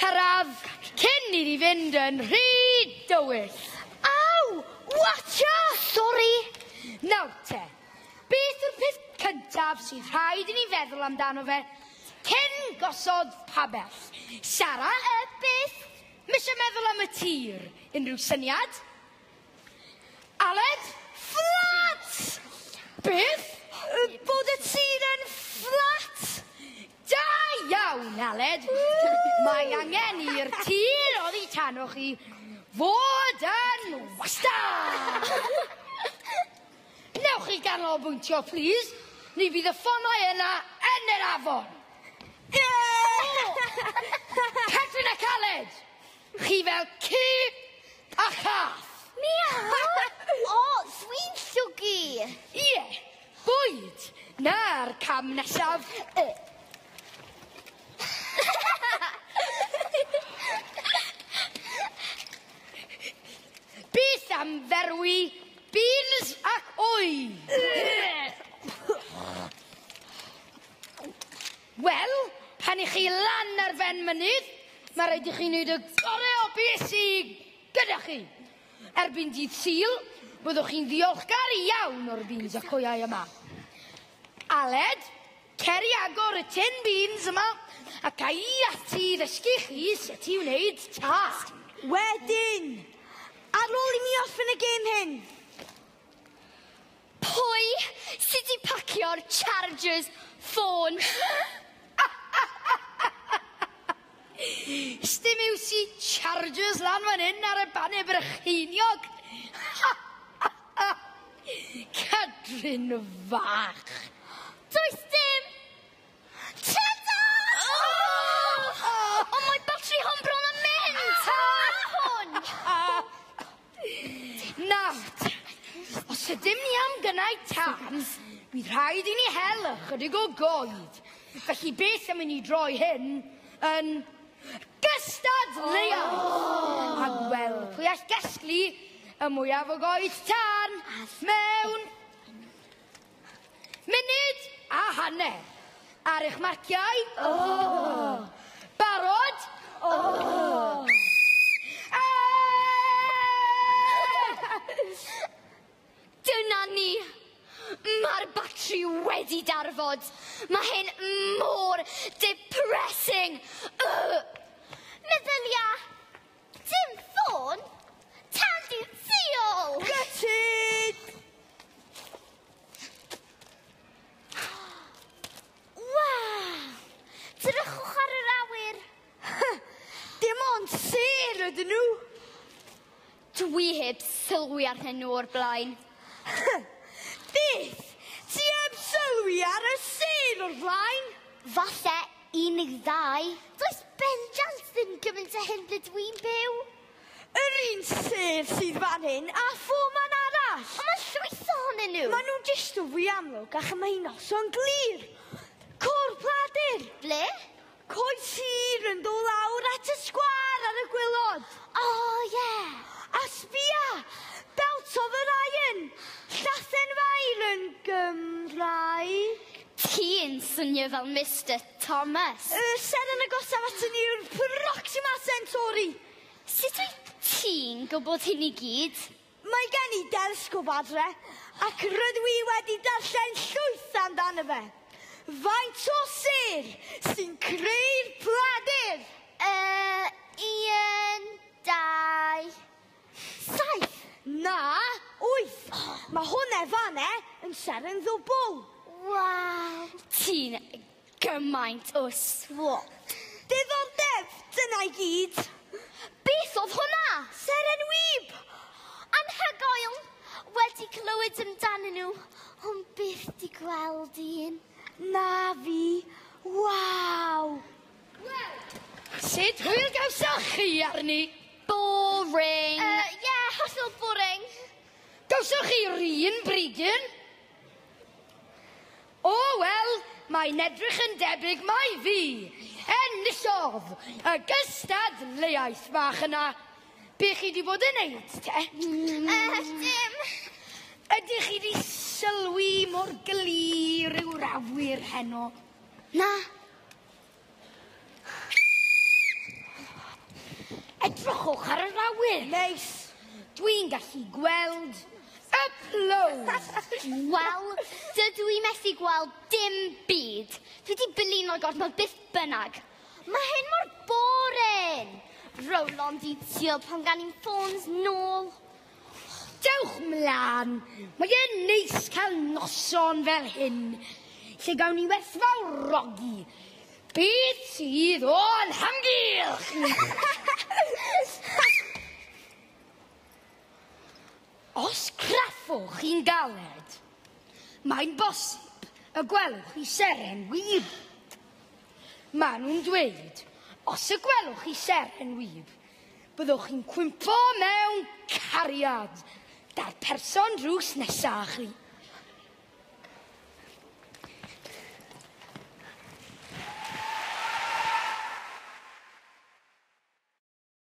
cyrraedd cyn iddi fynd yn rhy dywyll. Aw! Watcha! Sorry! Nawr te, beth yw'r peth cyntaf sydd rhaid i ni feddwl amdano fe cyn gosod pabell? Sara? Beth? Misio meddwl am y tir. Unrhyw syniad? Aled? Fflat! Beth? Bod y tir yn fflat! Da iawn, Aled. Mae angen i'r tir oddi tanwch chi fod yn wastad. Newch chi ganolbwyntio, please. Ni fydd y ffonau yna yn yr afon. Catrin ac Aled, chi fel ci a chath. Miaw! O, dwi'n llwgu. Ie, bwyd. Na'r cam nesaf. Beth am ferwi, beans ac wy? Wel, pan i chi lan ar fen mynydd, mae rhaid i chi wneud y gorau o beth sydd gyda chi. Erbyn dydd Sul, byddwch chi'n ddiolchgar iawn o'r beans a cwyau yma. Aled, ceri agor y tin beans yma ac a i ati ddysgu chi sut i wneud tasg. Wedyn, ar ôl i mi offen y gêm hyn. Pwy sydd wedi pacio'r chargers ffôn? Sdim yw si chargers lan fan hyn ar y banau brycheiniog. Cadrin fach. Does dim! Tada! O, mae batri hon bron yn mynd! Hwn! Nawr, os ydym ni am gynnau tan, bydd rhaid i ni hel ychydig o goed. Felly beth am i ni droi hyn yn gystadleuaeth. A gweld pwy all gesglu y mwyaf o goed tan mewn munud a hanner. Ar eich marciau. Barod. Dyna ni. Mae'r batri wedi darfod. Mae hyn mor depressing. Meddylia, dim ffôn, tandi ddiol. Gytid! Waw, drychwch ar yr awyr. Dim ond ser ydyn nhw. Dwi heb sylwi ar hyn o'r blaen. Beth? Ti heb sylwi ar y ser o'r blaen? Falle unig ddau. Does benjans ddim gymaint o hyn ble dwi'n byw. Yr un ser sydd fan hyn a ffôn arall. Ond mae llwyth ohonyn nhw. Maen nhw'n distw fwy amlwg ac mae noson glir. Cwr pladur. Ble? Coed sir yn dod lawr at y sgwar ar y gwylod. O, ie. A sbia, belt of Orion. Llathen fair yn Gymraeg. Ti'n swnio fel Mr Thomas. Ser yn agosaf at ni yw'r Proxima Centauri. Sut wyt ti'n gwybod hyn i gyd? Mae gen i delesgop adre, ac rydw i wedi darllen llwyth amdano fe. Faint o ser sy'n creu'r pladur? 1, 2, 7. Na, 8. Mae hwnne fanne yn ser yn ddwbl. Waw. Ti'n gymaint o swot. Diddordeb, dyna i gyd. Beth oedd hwnna? Ser yn wyb. Anhygoel. Wedi clywed amdanyn nhw, ond byth di gweld un. Na fi. Waw. Sut hwyl gawsoch chi arni? Boring. Hollol boring. Gawsoch chi un brigyn? O, wel, mae'n edrych yn debyg mai fi. Enillodd y gystadleuaeth bach yna. Be chi di bod yn neud, te? Dim. Ydych chi di sylwi mor glir yw'r awyr heno? Na. Edrychwch ar yr awyr. Neis. Dwi'n gallu gweld y plowd. Wel, dydw i methu gweld dim byd. Dwi wedi biluno gormod byth bynnag. Mae hyn mor boring. Rowlon di tîl pan gan i'n ffôns nôl. Dewch mlaen. Mae e'n neis cael noson fel hyn. Lle gawn ni werthfawrogi. Beth sydd o'n hamgylch? Os craffwch chi'n galed, mae'n bosib y gwelwch chi seren wyb. Maen nhw'n dweud, os y gwelwch chi seren wyb, byddwch chi'n cwympo mewn cariad da'r person drws nesaf chi.